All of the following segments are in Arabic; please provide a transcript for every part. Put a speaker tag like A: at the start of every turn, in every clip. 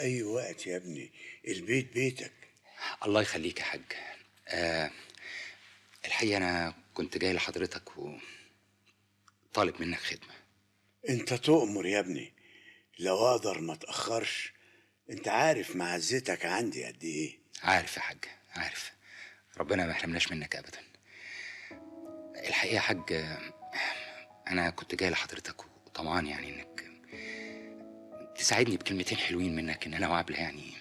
A: أي وقت يا ابني، البيت بيتك.
B: الله يخليك يا حاج. آه الحقيقة أنا كنت جاي لحضرتك وطالب منك خدمة.
A: أنت تؤمر يا ابني، لو أقدر ما تأخرش. أنت عارف معزتك عندي قد إيه.
B: عارف يا حاج، عارف. ربنا ما يحرمناش منك أبدا. الحقيقة يا حاج، أنا كنت جاي لحضرتك وطمعان يعني إنك تساعدني بكلمتين حلوين منك، إن أنا وعبلة يعني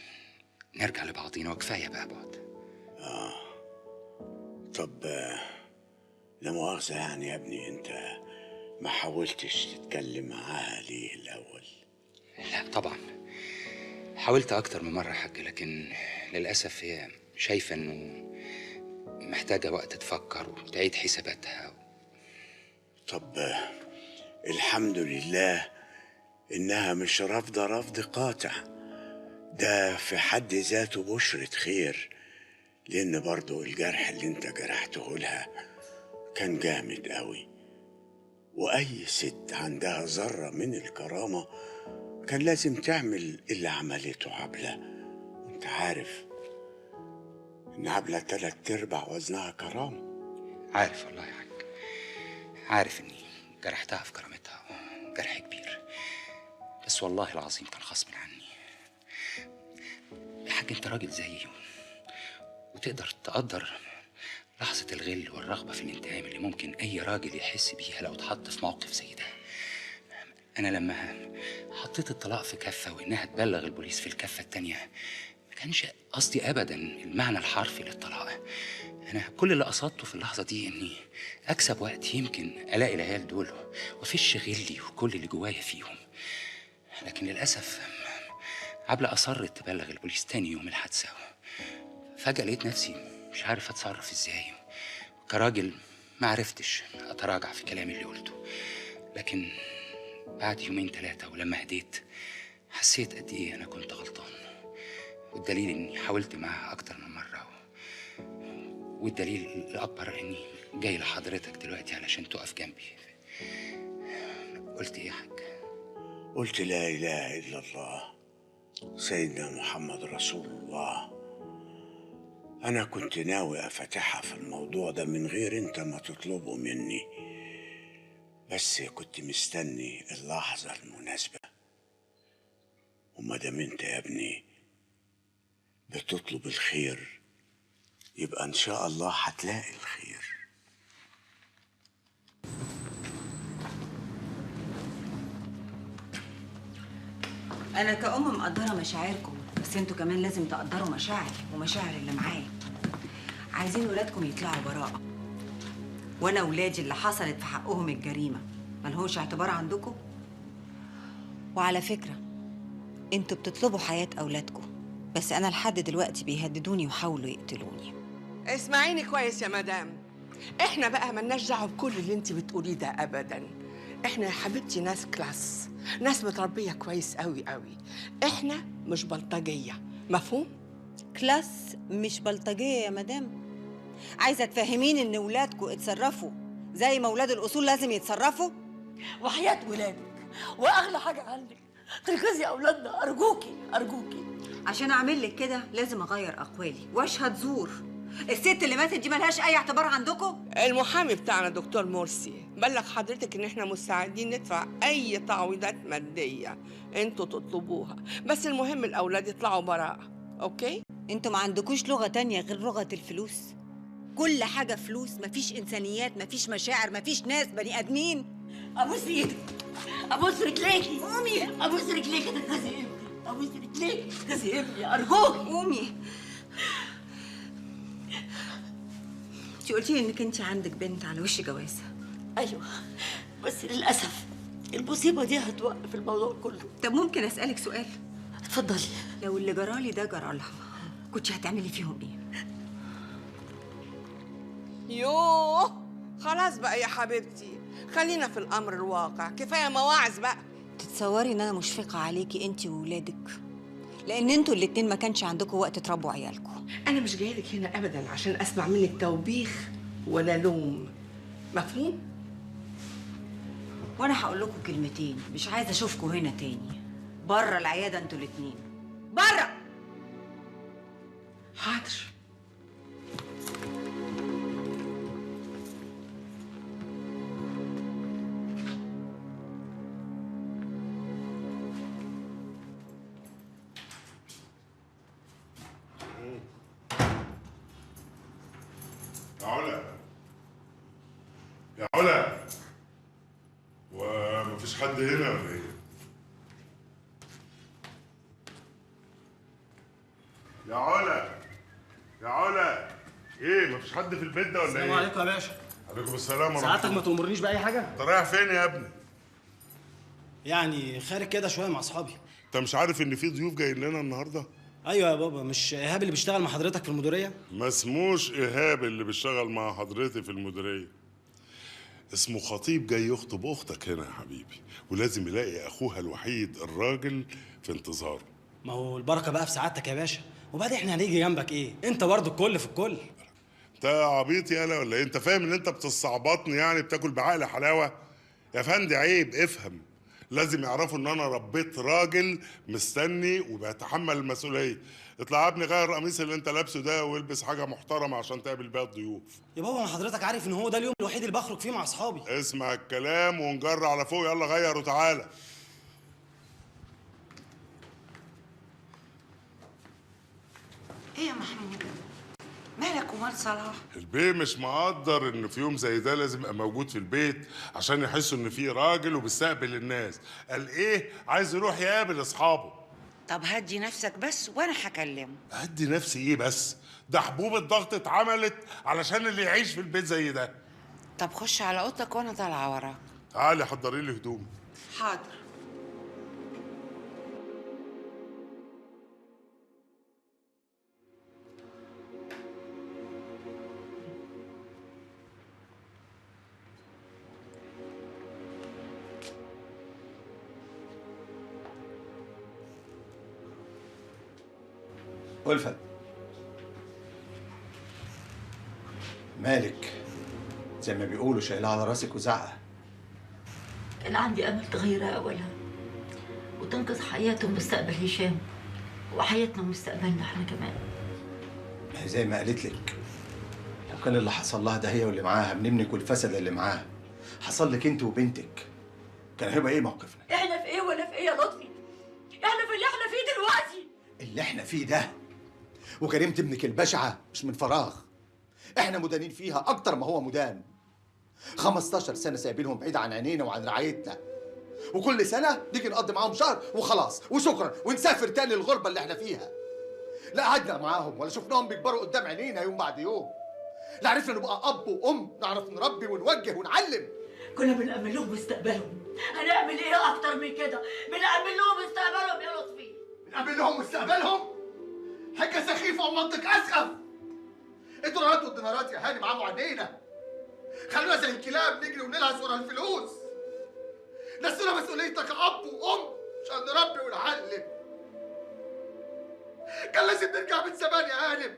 B: نرجع لبعضينا وكفاية بقى بعد.
A: طب لا مؤاخذة يعني يا ابني، أنت ما حاولتش تتكلم معاها ليه الأول؟
B: لا طبعا، حاولت أكتر من مرة يا حاج، لكن للأسف هي شايفة إنه محتاجة وقت تفكر وتعيد حساباتها.
A: طب الحمد لله إنها مش رافضة رفض قاطع. ده في حد ذاته بشرة خير، لأن برضو الجرح اللي أنت جرحته لها كان جامد قوي. وأي ست عندها ذرة من الكرامة كان لازم تعمل اللي عملته عبلة. وأنت عارف إن عبلة 3/4 وزنها كرامة.
B: عارف والله يا حاج، عارف إني جرحتها في كرامتها، جرح كبير، بس والله العظيم كان غصب عني. يا حاج أنت راجل زيي وتقدر تقدر لحظة الغل والرغبة في الانتقام اللي ممكن أي راجل يحس بيها لو اتحط في موقف زي ده. أنا لما حطيت الطلاق في كفة وإنها تبلغ البوليس في الكفة التانية، ما كانش قصدي أبدا المعنى الحرفي للطلاق. أنا كل اللي قصدته في اللحظة دي إني أكسب وقت، يمكن ألاقي العيال دول وأفش غلي وكل اللي جوايا فيهم. لكن للأسف عبلة أصرت تبلغ البوليس تاني يوم الحادثة. فجأة لقيت نفسي مش عارف أتصرف إزاي. كراجل ما عرفتش أتراجع في كلامي اللي قلته، لكن بعد يومين 3 ولما هديت حسيت قد إيه أنا كنت غلطان. والدليل إني حاولت معاها أكتر من مرة، والدليل الأكبر إني جاي لحضرتك دلوقتي علشان تقف جنبي. قلت إيه يا حاج؟
A: قلت لا إله إلا الله سيدنا محمد رسول الله. أنا كنت ناوي أفتحها في الموضوع ده من غير أنت ما تطلبه مني، بس كنت مستني اللحظة المناسبة. وما دام أنت يا ابني بتطلب الخير، يبقى إن شاء الله هتلاقي الخير.
C: أنا كأم مقدرة مشاعركم، بس انتوا كمان لازم تقدروا مشاعري ومشاعر اللي معايا. عايزين ولادكم يطلعوا براءة، وأنا ولادي اللي حصلت في حقهم الجريمة ملهوش اعتبار عندكم. وعلى فكرة انتوا بتطلبوا حياة أولادكم، بس أنا لحد دلوقتي بيهددوني وحاولوا يقتلوني.
D: اسمعيني كويس يا مدام، احنا بقى ملناش دعوه بكل اللي انت بتقوليه ده ابدا. احنا يا حبيبتي ناس كلاس، ناس متربيه كويس قوي قوي. احنا مش بلطجيه، مفهوم؟
C: كلاس مش بلطجية يا مدام. عايزة تفهميني إن ولادكم اتصرفوا زي ما ولاد الأصول لازم يتصرفوا؟
E: وحياة ولادك واغلى حاجه عندك تنقذي اولادنا، ارجوكي ارجوكي.
C: عشان اعمل لك كده لازم اغير اقوالي واشهد زور. الست اللي ماتت دي ملهاش اي اعتبار عندكم.
D: المحامي بتاعنا دكتور مرسي بلغ حضرتك ان احنا مستعدين ندفع اي تعويضات ماديه انتوا تطلبوها، بس المهم الاولاد يطلعوا براءه. اوكي؟
C: انتوا ما عندكوش لغه تانية غير لغه الفلوس؟ كل حاجه فلوس، مفيش انسانيات، مفيش مشاعر، مفيش ناس بني ادمين.
E: ابوس ايدك، ابوس رجليكي، قومي ابوس رجليكي تنقذي ابني، ابوس رجليكي تنقذي ابني ارجوكي.
C: قومي. انتي قلتي لي انك انتي عندك بنت على وش جوازها.
E: ايوه، بس للاسف المصيبه دي هتوقف الموضوع كله.
C: طب ممكن اسالك سؤال؟
E: اتفضلي.
C: لو اللي جرالي ده جرالها كنتي هتعملي فيهم ايه؟
D: يوه خلاص بقى يا حبيبتي، خلينا في الامر الواقع، كفايه مواعظ بقى.
C: تتصوري ان انا مشفقه عليكي انتي وولادك؟ لان انتوا الاتنين ما كانش عندكم وقت تربوا عيالكم.
D: انا مش جايلك هنا ابدا عشان اسمع منك توبيخ ولا لوم، مفهوم؟
C: وانا هقول لكم كلمتين، مش عايزه اشوفكم هنا تاني. بره العياده انتوا الاتنين،
F: يا علا، ومفيش حد هنا ولا ايه؟ يا علا، يا علا، ايه مفيش حد في البيت ده ولا ايه؟
G: السلام عليكم يا باشا.
F: عليكم السلام ورحمة
G: سعادتك
F: الله.
G: ما تأمرنيش بأي حاجة؟
F: انت رايح فين يا ابني؟
G: يعني خارج كده شوية مع أصحابي.
F: انت مش عارف ان في ضيوف جايين لنا النهارده؟
G: أيوة يا بابا، مش إيهاب اللي بيشتغل مع حضرتك في المديرية؟
F: ما اسموش ايهاب اللي بيشتغل مع حضرتي في المديريه، اسمه خطيب جاي يخطب اختك هنا يا حبيبي، ولازم يلاقي اخوها الوحيد الراجل في انتظاره.
G: ما هو البركة بقى في سعادتك يا باشا، وبعدين إحنا هنيجي جنبك إيه؟ أنت برضه الكل في الكل.
F: انت عبيط يالا ولا ايه؟ انت فاهم ان انت بتستعبطني يعني بتاكل بعقل حلاوه؟ يا فندي عيب، افهم. لازم يعرفوا ان انا ربيت راجل مستني وبيتحمل المسؤوليه. اطلع يا ابني غير القميص اللي انت لابسه ده والبس حاجه محترمه عشان تقابل بيها الضيوف.
G: يا بابا، ما حضرتك عارف إن هو ده اليوم الوحيد اللي بخرج فيه مع أصحابي.
F: اسمع الكلام ونجر على فوق، يلا غير وتعالى.
E: ايه يا محمود؟ مالك ومال صلاح؟
F: البيه مش مقدر ان في يوم زي ده لازم يبقى موجود في البيت عشان يحسوا ان في راجل وبيستقبل الناس. قال ايه؟ عايز يروح يقابل اصحابه.
E: طب هدي نفسك بس وانا هكلمه.
F: هدي نفسي ايه بس؟ ده حبوب الضغط اتعملت علشان اللي يعيش في البيت زي ده.
E: طب خش على اوضتك وانا طالعه وراك.
F: تعالي حضري لي هدومي.
E: حاضر.
H: ألفت، مالك زي ما بيقولوا شايلها على راسك وزعقة؟
I: كان عندي أمل تغيرها أولها وتنقذ حياة ومستقبل هشام وحياتنا ومستقبلنا احنا كمان.
H: ما هي زي ما قالت لك، لو كان اللي حصل لها ده هي واللي معاها من ابنك والفسد اللي معاها حصل لك انت وبنتك، كان هيبقى ايه موقفنا؟
I: احنا في ايه ولا في ايه يا لطفي؟ احنا في اللي احنا فيه دلوقتي.
H: اللي احنا فيه ده وجريمة ابنك البشعة مش من فراغ، احنا مدانين فيها اكتر ما هو مدان. 15 سنة سايبينهم بعيد عن عينينا وعن رعايتنا، وكل سنة نيجي نقضي معاهم شهر وخلاص وشكرا ونسافر تاني الغربة اللي احنا فيها. لا قعدنا معاهم ولا شفناهم بيكبروا قدام عينينا يوم بعد يوم، لا عرفنا نبقى أب وأم نعرف نربي ونوجه ونعلم.
I: كنا بنأمن لهم مستقبلهم، هنعمل ايه أكتر من كده؟ بنأمن لهم مستقبلهم يا لطفي.
H: بنأمن لهم مستقبلهم؟ حاجة سخيفة ومنطق أسخف. الدولارات والدينارات يا هاني معاهم عينينا، خلونا زي الكلاب نجري ونلهث ورا الفلوس. نسونا مسؤوليتك كأب وأم عشان نربي ونعلم. كان لازم نرجع من زمان يا هانم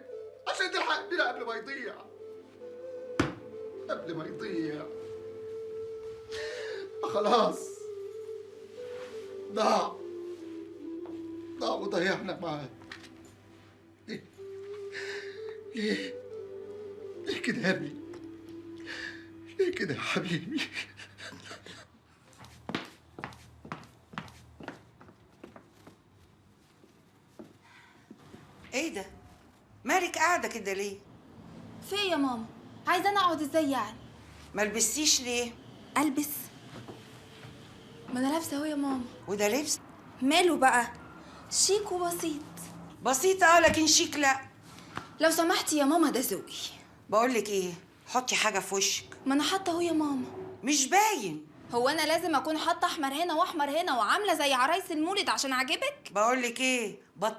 H: عشان نلحق ابننا قبل ما يضيع، قبل ما يضيع. خلاص ضاع وضيعنا معاه. ليه؟ ليه كده يا ابني؟ ليه كده يا حبيبي؟
E: ايه ده؟ مالك قاعده كده ليه؟
J: في ايه يا ماما؟ عايزه انا اقعد ازاي يعني؟
E: ما لبستيش ليه؟
J: البس؟ ما انا لابسه اهو يا ماما.
E: وده لبس؟
J: ماله بقى؟ شيك وبسيط.
E: بسيطه لكن شيك لا.
J: لو سمحتي يا ماما ده ذوقي.
E: بقول لك ايه، حطي حاجه في وشك.
J: ما انا حاطه اهو يا ماما.
E: مش باين.
J: هو انا لازم اكون حاطه احمر هنا واحمر هنا وعامله زي عرايس المولد عشان اعجبك؟
E: بقول لك ايه، بطلي